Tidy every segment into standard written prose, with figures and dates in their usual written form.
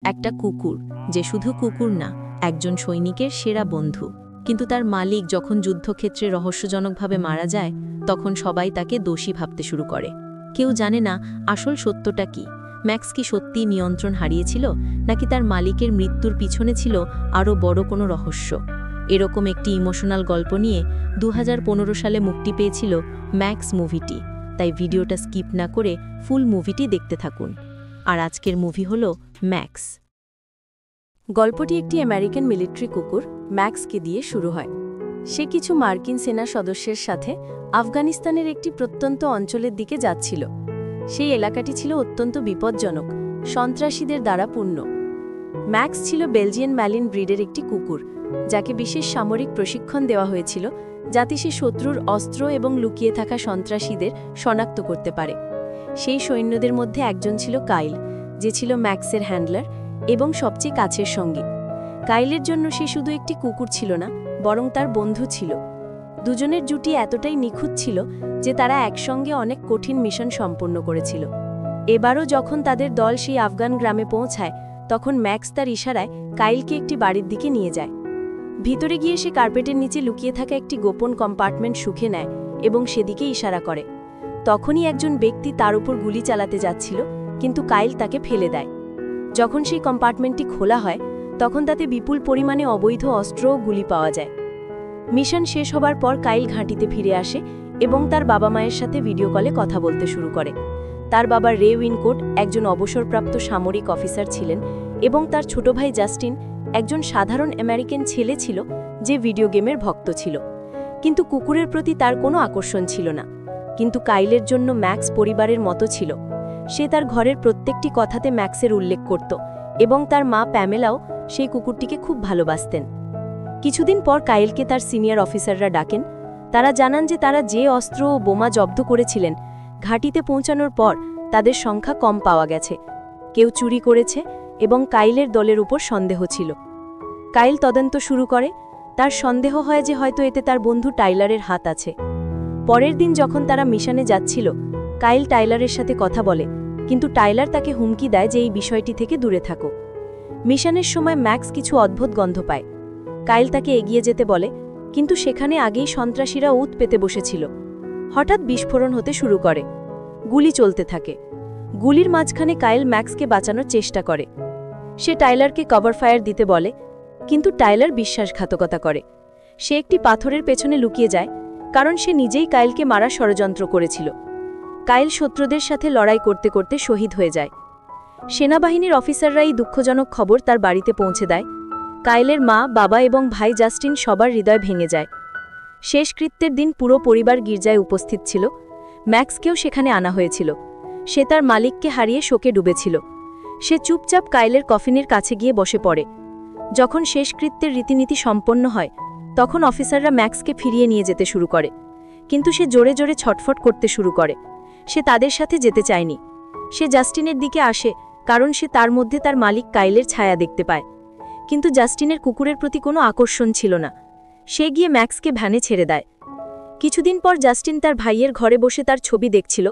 একটা কুকুর, যে শুধু কুকুর না, একজন সৈনিকের সেরা বন্ধু। কিন্তু তার মালিক যখন যুদ্ধক্ষেত্রে রহস্যজনকভাবে মারা যায়, তখন সবাই তাকে দোষী ভাবতে শুরু করে। কেউ জানে না আসল সত্যটা কি। ম্যাক্স কি সত্যিই নিয়ন্ত্রণ হারিয়েছিল, নাকি তার মালিকের মৃত্যুর পিছনে ছিল আরও বড় কোনো রহস্য? এরকম একটি ইমোশনাল গল্প নিয়ে 2015 সালে মুক্তি পেয়েছিল ম্যাক্স মুভিটি। তাই ভিডিওটা স্কিপ না করে ফুল মুভিটি দেখতে থাকুন। আর আজকের মুভি হলো ম্যাক্স। গল্পটি একটি আমেরিকান মিলিটারি কুকুর ম্যাক্সকে দিয়ে শুরু হয়। সে কিছু মার্কিন সেনা সদস্যের সাথে আফগানিস্তানের একটি প্রত্যন্ত অঞ্চলের দিকে যাচ্ছিল। সেই এলাকাটি ছিল অত্যন্ত বিপজ্জনক, সন্ত্রাসীদের দ্বারা পূর্ণ। ম্যাক্স ছিল বেলজিয়ান ম্যালিন ব্রিডের একটি কুকুর, যাকে বিশেষ সামরিক প্রশিক্ষণ দেওয়া হয়েছিল যাতে সে শত্রুর অস্ত্র এবং লুকিয়ে থাকা সন্ত্রাসীদের শনাক্ত করতে পারে। সেই সৈন্যদের মধ্যে একজন ছিল কাইল, যে ছিল ম্যাক্সের হ্যান্ডলার এবং সবচেয়ে কাছের সঙ্গী। কাইলের জন্য সে শুধু একটি কুকুর ছিল না, বরং তার বন্ধু ছিল। দুজনের জুটি এতটাই নিখুঁত ছিল যে তারা একসঙ্গে অনেক কঠিন মিশন সম্পন্ন করেছিল। এবারও যখন তাদের দল সেই আফগান গ্রামে পৌঁছায়, তখন ম্যাক্স তার ইশারায় কাইলকে একটি বাড়ির দিকে নিয়ে যায়। ভিতরে গিয়ে সে কার্পেটের নিচে লুকিয়ে থাকা একটি গোপন কম্পার্টমেন্ট শুঁকে নেয় এবং সেদিকে ইশারা করে। তখনই একজন ব্যক্তি তার উপর গুলি চালাতে যাচ্ছিল, কিন্তু কাইল তাকে ফেলে দেয়। যখন সেই কম্পার্টমেন্টটি খোলা হয়, তখন তাতে বিপুল পরিমাণে অবৈধ অস্ত্র ও গুলি পাওয়া যায়। মিশন শেষ হবার পর কাইল ঘাঁটিতে ফিরে আসে এবং তার বাবা মায়ের সাথে ভিডিও কলে কথা বলতে শুরু করে। তার বাবা রে উইনকোট একজন অবসরপ্রাপ্ত সামরিক অফিসার ছিলেন এবং তার ছোট ভাই জাস্টিন একজন সাধারণ আমেরিকান ছেলে ছিল যে ভিডিও গেমের ভক্ত ছিল। কিন্তু কুকুরের প্রতি তার কোনো আকর্ষণ ছিল না। কিন্তু কাইলের জন্য ম্যাক্স পরিবারের মতো ছিল। সে তার ঘরের প্রত্যেকটি কথাতে ম্যাক্সের উল্লেখ করত এবং তার মা প্যামেলাও সেই কুকুরটিকে খুব ভালোবাসতেন। কিছুদিন পর কাইলকে তার সিনিয়র অফিসাররা ডাকেন। তারা জানান যে তারা যে অস্ত্র ও বোমা জব্দ করেছিলেন, ঘাঁটিতে পৌঁছানোর পর তাদের সংখ্যা কম পাওয়া গেছে। কেউ চুরি করেছে এবং কাইলের দলের উপর সন্দেহ ছিল। কাইল তদন্ত শুরু করে। তার সন্দেহ হয় যে হয়তো এতে তার বন্ধু টাইলারের হাত আছে। পরের দিন যখন তারা মিশনে যাচ্ছিল, কাইল টাইলারের সাথে কথা বলে, কিন্তু টাইলার তাকে হুমকি দেয় যে এই বিষয়টি থেকে দূরে থাকো। মিশনের সময় ম্যাক্স কিছু অদ্ভুত গন্ধ পায়। কাইল তাকে এগিয়ে যেতে বলে, কিন্তু সেখানে আগেই সন্ত্রাসীরা উত পেতে বসেছিল। হঠাৎ বিস্ফোরণ হতে শুরু করে। গুলি চলতে থাকে। গুলির মাঝখানে কাইল ম্যাক্সকে বাঁচানোর চেষ্টা করে। সে টাইলারকে কভার ফায়ার দিতে বলে, কিন্তু টাইলার বিশ্বাসঘাতকতা করে। সে একটি পাথরের পেছনে লুকিয়ে যায়, কারণ সে নিজেই কাইলকে মারার ষড়যন্ত্র করেছিল। কাইল শত্রুদের সাথে লড়াই করতে করতে শহীদ হয়ে যায়। সেনাবাহিনীর অফিসাররা এই দুঃখজনক খবর তার বাড়িতে পৌঁছে দেয়। কাইলের মা, বাবা এবং ভাই জাস্টিন সবার হৃদয় ভেঙে যায়। শেষকৃত্যের দিন পুরো পরিবার গির্জায় উপস্থিত ছিল। ম্যাক্সকেও সেখানে আনা হয়েছিল। সে তার মালিককে হারিয়ে শোকে ডুবেছিল। সে চুপচাপ কাইলের কফিনের কাছে গিয়ে বসে পড়ে। যখন শেষকৃত্যের রীতিনীতি সম্পন্ন হয়, তখন অফিসাররা ম্যাক্সকে ফিরিয়ে নিয়ে যেতে শুরু করে। কিন্তু সে জোরে জোরে ছটফট করতে শুরু করে। সে তাদের সাথে যেতে চায়নি। সে জাস্টিনের দিকে আসে, কারণ সে তার মধ্যে তার মালিক কাইলের ছায়া দেখতে পায়। কিন্তু জাস্টিনের কুকুরের প্রতি কোনো আকর্ষণ ছিল না। সে গিয়ে ম্যাক্সকে ভ্যানে ছেড়ে দেয়। কিছুদিন পর জাস্টিন তার ভাইয়ের ঘরে বসে তার ছবি দেখছিল।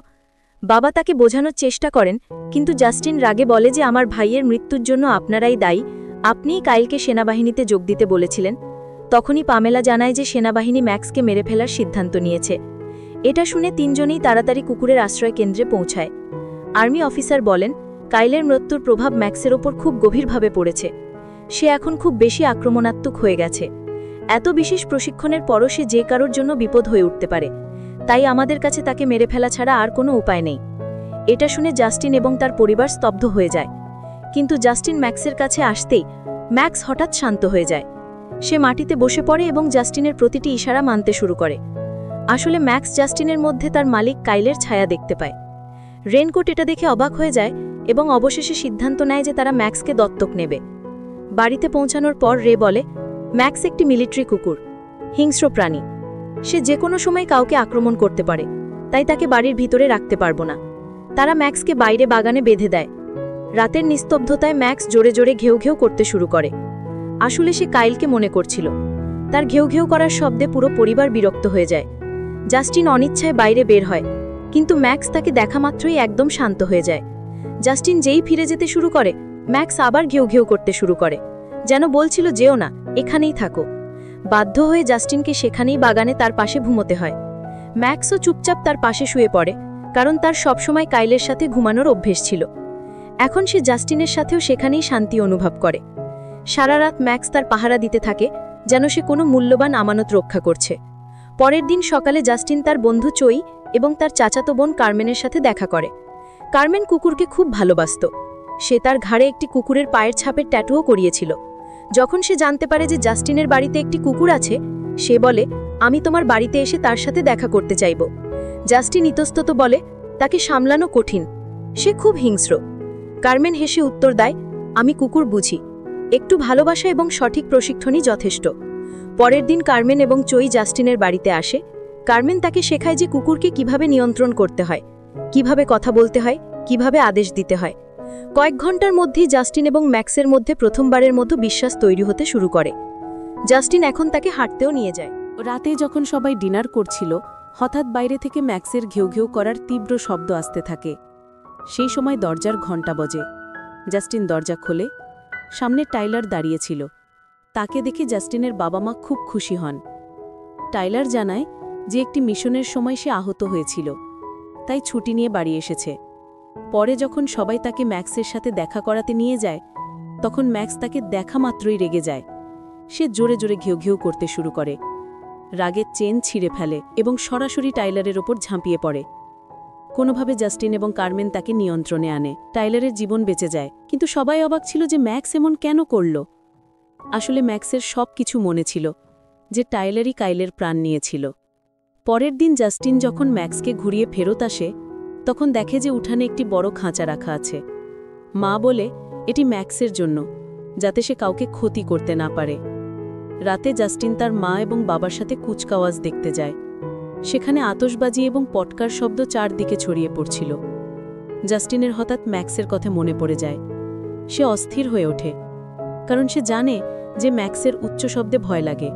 বাবা তাকে বোঝানোর চেষ্টা করেন, কিন্তু জাস্টিন রাগে বলে যে আমার ভাইয়ের মৃত্যুর জন্য আপনারাই দায়ী, আপনিই কাইলকে সেনাবাহিনীতে যোগ দিতে বলেছিলেন। তখনই পামেলা জানায় যে সেনাবাহিনী ম্যাক্সকে মেরে ফেলার সিদ্ধান্ত নিয়েছে। এটা শুনে তিনজনেই তাড়াতাড়ি কুকুরের আশ্রয় কেন্দ্রে পৌঁছায়। আর্মি অফিসার বলেন, কাইলের মৃত্যুর প্রভাব ম্যাক্সের ওপর খুব গভীরভাবে পড়েছে। সে এখন খুব বেশি আক্রমণাত্মক হয়ে গেছে। এত বিশেষ প্রশিক্ষণের পরও সে যে কারোর জন্য বিপদ হয়ে উঠতে পারে। তাই আমাদের কাছে তাকে মেরে ফেলা ছাড়া আর কোনো উপায় নেই। এটা শুনে জাস্টিন এবং তার পরিবার স্তব্ধ হয়ে যায়। কিন্তু জাস্টিন ম্যাক্সের কাছে আসতেই ম্যাক্স হঠাৎ শান্ত হয়ে যায়। সে মাটিতে বসে পড়ে এবং জাস্টিনের প্রতিটি ইশারা মানতে শুরু করে। আসলে ম্যাক্স জাস্টিনের মধ্যে তার মালিক কাইলের ছায়া দেখতে পায়। রেনকোট এটা দেখে অবাক হয়ে যায় এবং অবশেষে সিদ্ধান্ত নেয় যে তারা ম্যাক্সকে দত্তক নেবে। বাড়িতে পৌঁছানোর পর রে বলে, ম্যাক্স একটি মিলিটারি কুকুর, হিংস্র প্রাণী। সে যে কোনো সময় কাউকে আক্রমণ করতে পারে, তাই তাকে বাড়ির ভিতরে রাখতে পারবো না। তারা ম্যাক্সকে বাইরে বাগানে বেঁধে দেয়। রাতের নিস্তব্ধতায় ম্যাক্স জোরে জোরে ঘেউ ঘেউ করতে শুরু করে। আসলে সে কাইলকে মনে করছিল। তার ঘেউ ঘেউ করার শব্দে পুরো পরিবার বিরক্ত হয়ে যায়। জাস্টিন অনিচ্ছায় বাইরে বের হয়, কিন্তু ম্যাক্স তাকে দেখা মাত্রই একদম শান্ত হয়ে যায়। জাস্টিন যেই ফিরে যেতে শুরু করে, ম্যাক্স আবার ঘেউ ঘেউ করতে শুরু করে, যেন বলছিল যেও না, এখানেই থাকো। বাধ্য হয়ে জাস্টিনকে সেখানেই বাগানে তার পাশে ঘুমোতে হয়। ম্যাক্সও চুপচাপ তার পাশে শুয়ে পড়ে, কারণ তার সবসময় কাইলের সাথে ঘুমানোর অভ্যেস ছিল। এখন সে জাস্টিনের সাথেও সেখানেই শান্তি অনুভব করে। সারা রাত ম্যাক্স তার পাহারা দিতে থাকে, যেন সে কোনো মূল্যবান আমানত রক্ষা করছে। পরের দিন সকালে জাস্টিন তার বন্ধু চই এবং তার চাচাতো বোন কার্মেনের সাথে দেখা করে। কার্মেন কুকুরকে খুব ভালোবাসত। সে তার ঘাড়ে একটি কুকুরের পায়ের ছাপের ট্যাটুও করিয়েছিল। যখন সে জানতে পারে যে জাস্টিনের বাড়িতে একটি কুকুর আছে, সে বলে, আমি তোমার বাড়িতে এসে তার সাথে দেখা করতে চাইব। জাস্টিন ইতস্তত বলে, তাকে সামলানো কঠিন, সে খুব হিংস্র। কার্মেন হেসে উত্তর দেয়, আমি কুকুর বুঝি, একটু ভালোবাসা এবং সঠিক প্রশিক্ষণই যথেষ্ট। পরের দিন কার্মেন এবং চই জাস্টিনের বাড়িতে আসে। কার্মেন তাকে শেখায় যে কুকুরকে কিভাবে নিয়ন্ত্রণ করতে হয়, কিভাবে কথা বলতে হয়, কিভাবে আদেশ দিতে হয়। কয়েক ঘন্টার মধ্যেই জাস্টিন এবং ম্যাক্সের মধ্যে প্রথমবারের মতো বিশ্বাস তৈরি হতে শুরু করে। জাস্টিন এখন তাকে হাঁটতেও নিয়ে যায়। রাতে যখন সবাই ডিনার করছিল, হঠাৎ বাইরে থেকে ম্যাক্সের ঘেউ ঘেউ করার তীব্র শব্দ আসতে থাকে। সেই সময় দরজার ঘণ্টা বাজে। জাস্টিন দরজা খোলে। সামনে টাইলার দাঁড়িয়েছিল। তাকে দেখে জাস্টিনের বাবা মা খুব খুশি হন। টাইলার জানায় যে একটি মিশনের সময় সে আহত হয়েছিল, তাই ছুটি নিয়ে বাড়ি এসেছে। পরে যখন সবাই তাকে ম্যাক্সের সাথে দেখা করাতে নিয়ে যায়, তখন ম্যাক্স তাকে দেখা মাত্রই রেগে যায়। সে জোরে জোরে ঘেউ ঘেউ করতে শুরু করে, রাগের চেন ছিঁড়ে ফেলে এবং সরাসরি টাইলারের ওপর ঝাঁপিয়ে পড়ে। কোনোভাবে জাস্টিন এবং কার্মেন তাকে নিয়ন্ত্রণে আনে। টাইলারের জীবন বেঁচে যায়, কিন্তু সবাই অবাক ছিল যে ম্যাক্স এমন কেন করল। আসলে ম্যাক্সের সব কিছু মনে ছিল, যে টাইলারই কাইলের প্রাণ নিয়েছিল। পরের দিন জাস্টিন যখন ম্যাক্সকে ঘুরিয়ে ফেরত আসে, তখন দেখে যে উঠানে একটি বড় খাঁচা রাখা আছে। মা বলে এটি ম্যাক্সের জন্য, যাতে সে কাউকে ক্ষতি করতে না পারে। রাতে জাস্টিন তার মা এবং বাবার সাথে কুচকাওয়াজ দেখতে যায়। সেখানে আতশবাজি এবং পটকার শব্দ চারদিকে ছড়িয়ে পড়ছিল। জাস্টিনের হঠাৎ ম্যাক্সের কথা মনে পড়ে যায়। সে অস্থির হয়ে ওঠে, কারণ সে জানে যে ম্যাক্সের উচ্চ শব্দে ভয় লাগে,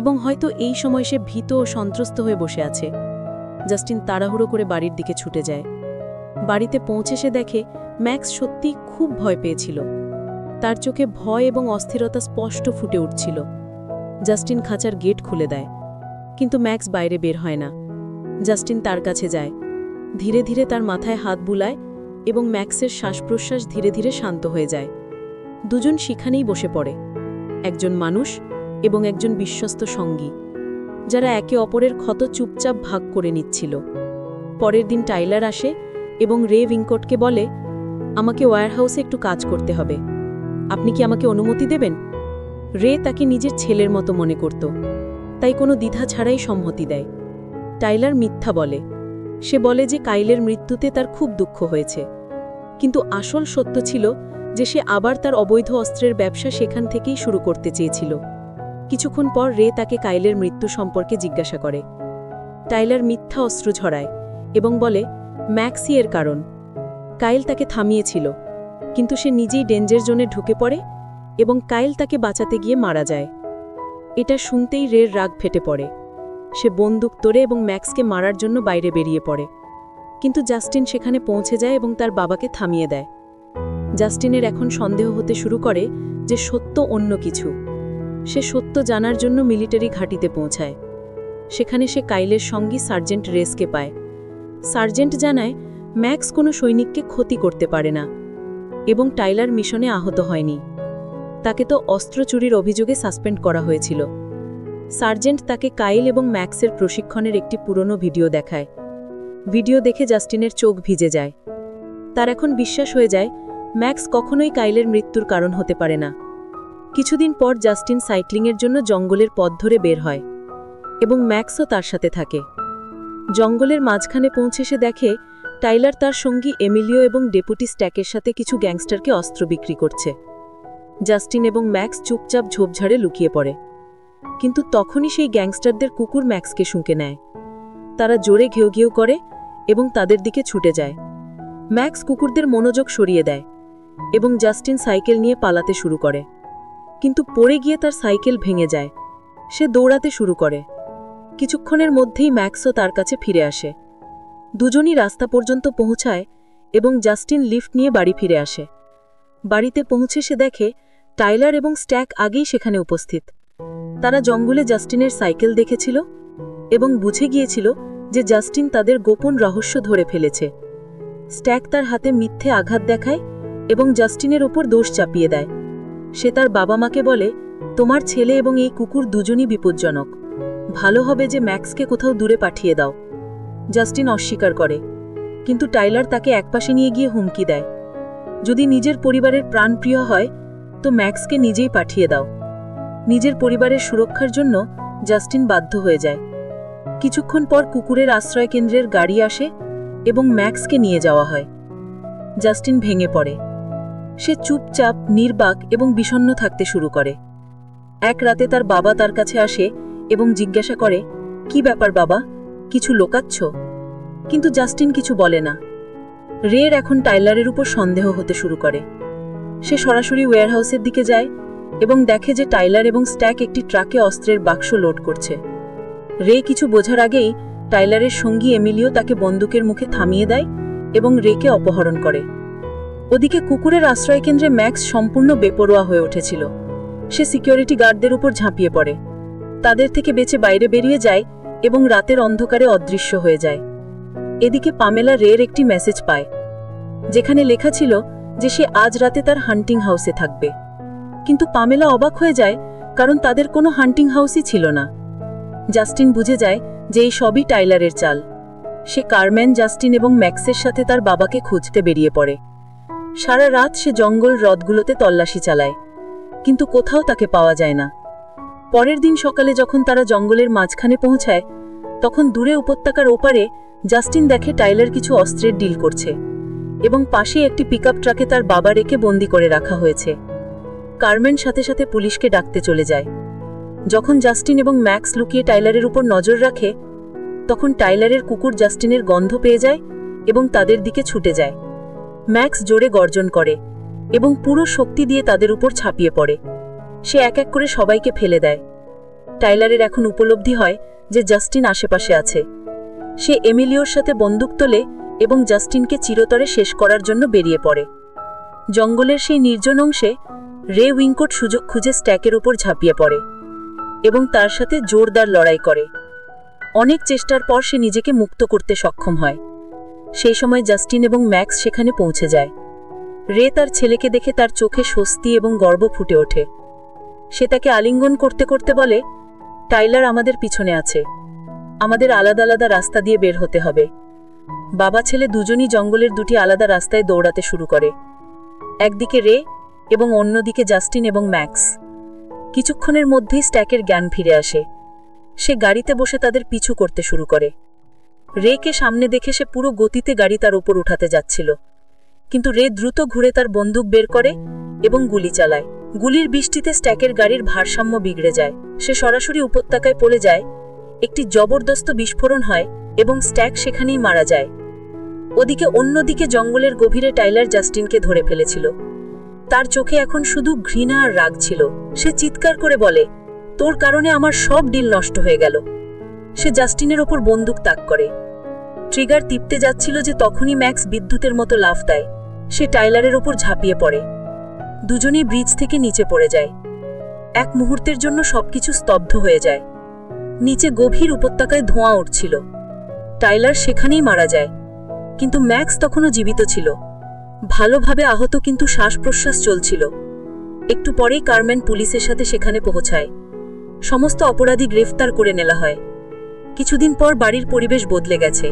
এবং হয়তো এই সময় সে ভীত ও সন্ত্রস্ত হয়ে বসে আছে। জাস্টিন তাড়াহুড়ো করে বাড়ির দিকে ছুটে যায়। বাড়িতে পৌঁছে সে দেখে ম্যাক্স সত্যি খুব ভয় পেয়েছিল। তার চোখে ভয় এবং অস্থিরতা স্পষ্ট ফুটে উঠছিল। জাস্টিন খাঁচার গেট খুলে দেয়, কিন্তু ম্যাক্স বাইরে বের হয় না। জাস্টিন তার কাছে যায়, ধীরে ধীরে তার মাথায় হাত বুলায় এবং ম্যাক্সের শ্বাসপ্রশ্বাস ধীরে ধীরে শান্ত হয়ে যায়। দুজন সেখানেই বসে পড়ে, একজন মানুষ এবং একজন বিশ্বস্ত সঙ্গী, যারা একে অপরের ক্ষত চুপচাপ ভাগ করে নিচ্ছিল। পরের দিন টাইলার আসে এবং রে উইঙ্কটকে বলে, আমাকে ওয়্যারহাউসে একটু কাজ করতে হবে, আপনি কি আমাকে অনুমতি দেবেন? রে তাকে নিজের ছেলের মতো মনে করত, তাই কোনো দ্বিধা ছাড়াই সম্মতি দেয়। টাইলার মিথ্যা বলে। সে বলে যে কাইলের মৃত্যুতে তার খুব দুঃখ হয়েছে, কিন্তু আসল সত্য ছিল যে সে আবার তার অবৈধ অস্ত্রের ব্যবসা সেখান থেকেই শুরু করতে চেয়েছিল। কিছুক্ষণ পর রে তাকে কাইলের মৃত্যু সম্পর্কে জিজ্ঞাসা করে। টাইলার মিথ্যা অস্ত্র ঝরায় এবং বলে ম্যাক্সই এর কারণ। কাইল তাকে থামিয়েছিল, কিন্তু সে নিজেই ডেঞ্জার জোনে ঢুকে পড়ে এবং কাইল তাকে বাঁচাতে গিয়ে মারা যায়। এটা শুনতেই রের রাগ ফেটে পড়ে। সে বন্দুক তোড়ে এবং ম্যাক্সকে মারার জন্য বাইরে বেরিয়ে পড়ে, কিন্তু জাস্টিন সেখানে পৌঁছে যায় এবং তার বাবাকে থামিয়ে দেয়। জাস্টিনের এখন সন্দেহ হতে শুরু করে যে সত্য অন্য কিছু। সে সত্য জানার জন্য মিলিটারি ঘাঁটিতে পৌঁছায়। সেখানে সে কাইলের সঙ্গী সার্জেন্ট রেসকে পায়। সার্জেন্ট জানায় ম্যাক্স কোনো সৈনিককে ক্ষতি করতে পারে না এবং টাইলার মিশনে আহত হয়নি। তাকে তো অস্ত্র চুরির অভিযোগে সাসপেন্ড করা হয়েছিল। সার্জেন্ট তাকে কাইল এবং ম্যাক্সের প্রশিক্ষণের একটি পুরনো ভিডিও দেখায়। ভিডিও দেখে জাস্টিনের চোখ ভিজে যায়। তার এখন বিশ্বাস হয়ে যায় ম্যাক্স কখনোই কাইলের মৃত্যুর কারণ হতে পারে না। কিছুদিন পর জাস্টিন সাইক্লিংয়ের জন্য জঙ্গলের পথ ধরে বের হয় এবং ম্যাক্সও তার সাথে থাকে। জঙ্গলের মাঝখানে পৌঁছে সে দেখে টাইলার তার সঙ্গী এমিলিও এবং ডেপুটি স্ট্যাকের সাথে কিছু গ্যাংস্টারকে অস্ত্র বিক্রি করছে। জাস্টিন এবং ম্যাক্স চুপচাপ ঝোপঝাড়ে লুকিয়ে পড়ে, কিন্তু তখনই সেই গ্যাংস্টারদের কুকুর ম্যাক্সকে শুঁকে নেয়। তারা জোরে ঘেউ ঘেউ করে এবং তাদের দিকে ছুটে যায়। ম্যাক্স কুকুরদের মনোযোগ সরিয়ে দেয় এবং জাস্টিন সাইকেল নিয়ে পালাতে শুরু করে, কিন্তু পড়ে গিয়ে তার সাইকেল ভেঙে যায়। সে দৌড়াতে শুরু করে। কিছুক্ষণের মধ্যেই ম্যাক্সও তার কাছে ফিরে আসে। দুজনই রাস্তা পর্যন্ত পৌঁছায় এবং জাস্টিন লিফট নিয়ে বাড়ি ফিরে আসে। বাড়িতে পৌঁছে সে দেখে টাইলার এবং স্ট্যাক আগেই সেখানে উপস্থিত। তারা জঙ্গলে জাস্টিনের সাইকেল দেখেছিল এবং বুঝে গিয়েছিল যে জাস্টিন তাদের গোপন রহস্য ধরে ফেলেছে। স্ট্যাক তার হাতে মিথ্যে আঘাত দেখায় এবং জাস্টিনের ওপর দোষ চাপিয়ে দেয়। সে তার বাবা মাকে বলে, তোমার ছেলে এবং এই কুকুর দুজনই বিপজ্জনক, ভালো হবে যে ম্যাক্সকে কোথাও দূরে পাঠিয়ে দাও। জাস্টিন অস্বীকার করে, কিন্তু টাইলার তাকে একপাশে নিয়ে গিয়ে হুমকি দেয়, যদি নিজের পরিবারের প্রাণপ্রিয় হয় তো ম্যাক্সকে নিজেই পাঠিয়ে দাও। নিজের পরিবারের সুরক্ষার জন্য জাস্টিন বাধ্য হয়ে যায়। কিছুক্ষণ পর কুকুরের আশ্রয় কেন্দ্রের গাড়ি আসে এবং ম্যাক্সকে নিয়ে যাওয়া হয়। জাস্টিন ভেঙে পড়ে। সে চুপচাপ, নির্বাক এবং বিষণ্ণ থাকতে শুরু করে। এক রাতে তার বাবা তার কাছে আসে এবং জিজ্ঞাসা করে, কি ব্যাপার বাবা, কিছু লোকাচ্ছ? কিন্তু জাস্টিন কিছু বলে না। রের এখন টাইলারের উপর সন্দেহ হতে শুরু করে। সে সরাসরি ওয়্যারহাউসের দিকে যায় এবং দেখে যে টাইলার এবং স্ট্যাক একটি ট্রাকে অস্ত্রের বাক্স লোড করছে। রে কিছু বোঝার আগেই টাইলারের সঙ্গী এমিলিও তাকে বন্দুকের মুখে থামিয়ে দেয় এবং রেকে অপহরণ করে। ওদিকে কুকুরের আশ্রয়কেন্দ্রে ম্যাক্স সম্পূর্ণ বেপরোয়া হয়ে উঠেছিল। সে সিকিউরিটি গার্ডদের উপর ঝাঁপিয়ে পড়ে, তাদের থেকে বেঁচে বাইরে বেরিয়ে যায় এবং রাতের অন্ধকারে অদৃশ্য হয়ে যায়। এদিকে পামেলা রের একটি মেসেজ পায়, যেখানে লেখা ছিল যে সে আজ রাতে তার হান্টিং হাউসে থাকবে। কিন্তু পামেলা অবাক হয়ে যায়, কারণ তাদের কোনো হান্টিং হাউসই ছিল না। জাস্টিন বুঝে যায় যে এই সবই টাইলারের চাল। সে কারম্যান, জাস্টিন এবং ম্যাক্সের সাথে তার বাবাকে খুঁজতে বেরিয়ে পড়ে। সারা রাত সে জঙ্গল হ্রদগুলোতে তল্লাশি চালায়, কিন্তু কোথাও তাকে পাওয়া যায় না। পরের দিন সকালে যখন তারা জঙ্গলের মাঝখানে পৌঁছায়, তখন দূরে উপত্যকার ওপারে জাস্টিন দেখে টাইলার কিছু অস্ত্রের ডিল করছে এবং পাশে একটি পিকআপ ট্রাকে তার বাবা রেখে বন্দি করে রাখা হয়েছে। কারম্যান সাথে সাথে পুলিশকে ডাকতে চলে যায়। যখন জাস্টিন এবং ম্যাক্স লুকিয়ে টাইলারের উপর নজর রাখে, তখন টাইলারের কুকুর জাস্টিনের গন্ধ পেয়ে যায় এবং তাদের দিকে ছুটে যায়। ম্যাক্স জোরে গর্জন করে এবং পুরো শক্তি দিয়ে তাদের উপর ঝাঁপিয়ে পড়ে। সে এক এক করে সবাইকে ফেলে দেয়। টাইলারের এখন উপলব্ধি হয় যে জাস্টিন আশেপাশে আছে। সে এমিলিওর সাথে বন্দুক তোলে এবং জাস্টিনকে চিরতরে শেষ করার জন্য বেরিয়ে পড়ে। জঙ্গলের সেই নির্জন অংশে রে উইঙ্কট সুযোগ খুঁজে স্ট্যাকের উপর ঝাঁপিয়ে পড়ে এবং তার সাথে জোরদার লড়াই করে। অনেক চেষ্টার পর সে নিজেকে মুক্ত করতে সক্ষম হয়। সেই সময় জাস্টিন এবং ম্যাক্স সেখানে পৌঁছে যায়। রে তার ছেলেকে দেখে তার চোখে স্বস্তি এবং গর্ব ফুটে ওঠে। সে তাকে আলিঙ্গন করতে করতে বলে, টাইলার আমাদের পিছনে আছে, আমাদের আলাদা আলাদা রাস্তা দিয়ে বের হতে হবে। বাবা ছেলে দুজনই জঙ্গলের দুটি আলাদা রাস্তায় দৌড়াতে শুরু করে, একদিকে রে এবং অন্যদিকে জাস্টিন এবং ম্যাক্স। কিছুক্ষণের মধ্যেই স্ট্যাকের জ্ঞান ফিরে আসে। সে গাড়িতে বসে তাদের পিছু করতে শুরু করে। রেকে সামনে দেখে সে পুরো গতিতে গাড়ি তার উপর উঠাতে যাচ্ছিল, কিন্তু রে দ্রুত ঘুরে তার বন্দুক বের করে এবং গুলি চালায়। গুলির বৃষ্টিতে স্ট্যাকের গাড়ির ভারসাম্য বিগড়ে যায়। সে সরাসরি উপত্যকায় পড়ে যায়। একটি জবরদস্ত বিস্ফোরণ হয় এবং স্ট্যাক সেখানেই মারা যায়। ওদিকে অন্যদিকে জঙ্গলের গভীরে টাইলার জাস্টিনকে ধরে ফেলেছিল। তার চোখে এখন শুধু ঘৃণা আর রাগ ছিল। সে চিৎকার করে বলে, তোর কারণে আমার সব ডিল নষ্ট হয়ে গেল। সে জাস্টিনের ওপর বন্দুক তাক করে। ট্রিগার টিপতে যাচ্ছিল যে তখনই ম্যাক্স বিদ্যুতের মতো লাফ দেয়। সে টাইলারের ওপর ঝাঁপিয়ে পড়ে। দুজনেই ব্রিজ থেকে নিচে পড়ে যায়। এক মুহূর্তের জন্য সবকিছু স্তব্ধ হয়ে যায়। নিচে গভীর উপত্যকায় ধোঁয়া উঠছিল। টাইলার সেখানেই মারা যায়, কিন্তু ম্যাক্স তখনও জীবিত ছিল, ভালোভাবে আহত, কিন্তু শ্বাস প্রশ্বাস চলছিল। একটু পরেই কারম্যান পুলিশের সাথে সেখানে পৌঁছায়। সমস্ত অপরাধী গ্রেফতার করে নেওয়া হয়। কিছুদিন পর বাড়ির পরিবেশ বদলে গেছে।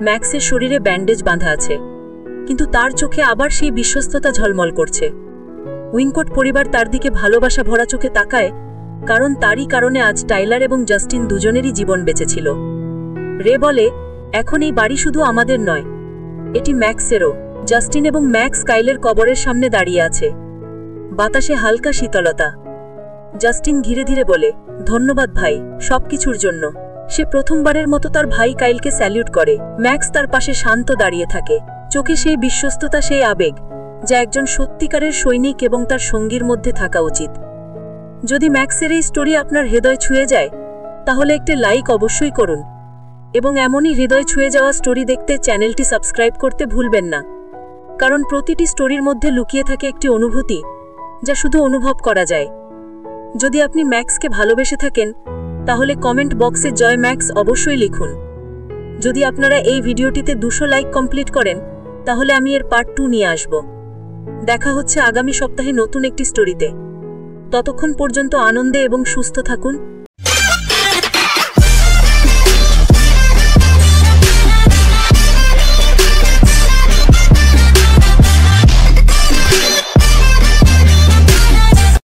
ম্যাক্সের শরীরে ব্যান্ডেজ বাঁধা আছে, কিন্তু তার চোখে আবার সেই বিশ্বস্ততা ঝলমল করছে। উইঙ্কট পরিবার তার দিকে ভালোবাসা ভরা চোখে তাকায়, কারণ তারই কারণে আজ টাইলার এবং জাস্টিন দুজনেরই জীবন বেঁচেছিল। রে বলে, এখন এই বাড়ি শুধু আমাদের নয়, এটি ম্যাক্সেরও। জাস্টিন এবং ম্যাক্স কাইলের কবরের সামনে দাঁড়িয়ে আছে। বাতাসে হালকা শীতলতা। জাস্টিন ধীরে ধীরে বলে, ধন্যবাদ ভাই, সবকিছুর জন্য। সে প্রথমবারের মতো তার ভাই কাইলকে স্যালিউট করে। ম্যাক্স তার পাশে শান্ত দাঁড়িয়ে থাকে, চোখে সেই বিশ্বস্ততা, সেই আবেগ যা একজন সত্যিকারের সৈনিক এবং তার সঙ্গীর মধ্যে থাকা উচিত। যদি ম্যাক্সের এই স্টোরি আপনার হৃদয় ছুঁয়ে যায়, তাহলে একটি লাইক অবশ্যই করুন এবং এমনই হৃদয় ছুঁয়ে যাওয়া স্টোরি দেখতে চ্যানেলটি সাবস্ক্রাইব করতে ভুলবেন না। কারণ প্রতিটি স্টোরির মধ্যে লুকিয়ে থাকে একটি অনুভূতি যা শুধু অনুভব করা যায়। যদি আপনি ম্যাক্সকে ভালোবেসে থাকেন তাহলে কমেন্ট বক্সে জয় ম্যাক্স অবশ্যই লিখুন। যদি আপনারা এই ভিডিওটিতে 200 লাইক কমপ্লিট করেন তাহলে আমি এর পার্ট 2 নিয়ে আসব। দেখা হচ্ছে আগামী সপ্তাহে নতুন একটি স্টোরিতে। ততক্ষণ পর্যন্ত আনন্দে এবং সুস্থ থাকুন।